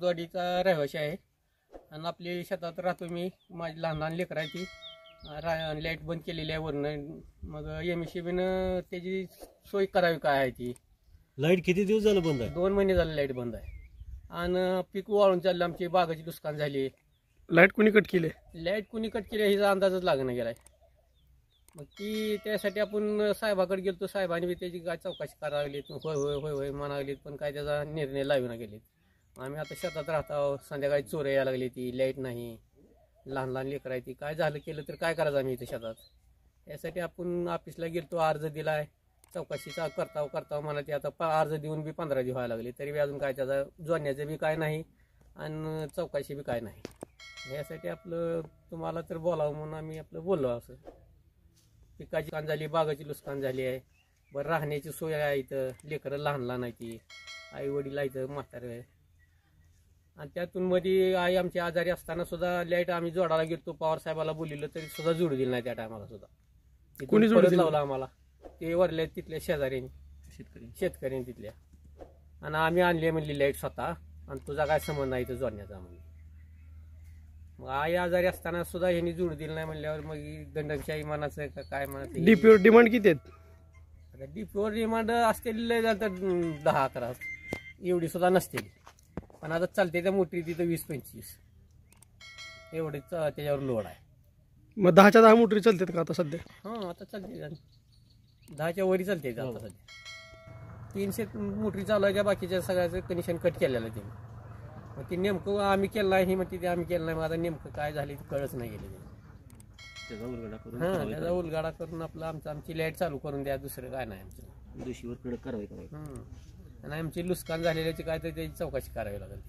सावतवाडीचा रहिवासी आहे आणि आपली शेतात राहतो मी. माझी लहान लहान लेकराची लाईट बंद केलेली आहे वरनं. मग एमएससीबीनं त्याची सोय करावी काय आहे ती. लाईट किती दिवस झालं बंद आहे? 2 महिने झाले लाईट बंद आहे आणि पीक वाळून चाललं. आमची बागाची नुकसान झाली. लाईट कुणी कट केली? लाईट कुणी कट केली हिचा अंदाजच लागणं गेलाय. मग ती त्यासाठी आपण साहेबाकडे गेलो. साहेबांनी बी त्याची काय चौकशी करायला लागली. होय होय होय होय म्हणा लागलीत, पण काय त्याचा निर्णय लावून गेलेत. आम्ही आता शेतात राहतो. संध्याकाळी चोऱ्या यायला लागली, ती लाईट नाही, लहान लहान लेकरं आहे, ती काय झालं केलं तर काय करायचं आम्ही इथं शेतात. यासाठी आपण ऑफिसला गेलो, अर्ज दिलाय. चौकशीचा करताव मला ते आता अर्ज देऊन बी 15 दिवस व्हायला लागले, तरी बी अजून काय त्याचा जोडण्याचं बी काय नाही आणि चौकशी बी काय नाही. यासाठी आपलं तुम्हाला तर बोलावं म्हणून आम्ही आपलं बोललो. असं पिकाची नुकसान झाली, बागाची नुकसान झाली आहे. बरं राहण्याची सोय आहे इथं, लेकरं लहान लहान आहे, ती आई वडील आहे इथं म्हातारे आहे. आणि त्यातून मध्ये आई आमची आजारी असताना सुद्धा लाईट आम्ही जोडायला गेलो. पवार साहेबाला बोललेलं तरी सुद्धा जोडू दिलं नाही त्या टायमाला सुद्धा. कोणी परत लावलं आम्हाला, ते वरले तिथल्या शेजाऱ्यांनी, शेतकऱ्यांनी तिथल्या. आणि आम्ही आणली म्हणली लाईट स्वतः, आणि तुझा काय संबंध आहे इथं जोडण्याचा म्हणून. मग आई आजारी असताना सुद्धा ह्यांनी जोडू दिलं नाही म्हणल्यावर मग दंडशाही मनाचं का काय म्हणायचं. डीपीवर डिमांड किती आहेत? आता डीपीवर डिमांड असतेली तर 10-11 एवढी सुद्धा नसते. पण आता चालते त्या मोठी तिथं 20-25 एवढीच त्याच्यावर लोड आहे. मग 10च्या 10 मोटरी चालतात का आता सध्या? हां आता चालते, 10च्या वरी चालते आता सध्या. 300 मोटरी चालवायच्या, बाकीच्या सगळ्याचं कनेक्शन कट केलेलं आहे त्यांनी. मग ते नेमकं आम्ही केलं नाही मग तिथे आम्ही केलं नाही. मग आता नेमकं काय झाले ते कळच नाही गेले. त्याचा उलगाडा करून आपलं आमची लाईट चालू करून द्या, दुसरं काय नाही आमचं. दोषीवर कडक कारवाई करावी आणि आमची नुकसान झालेल्याची काय तर त्याची चौकशी करावी लागेल.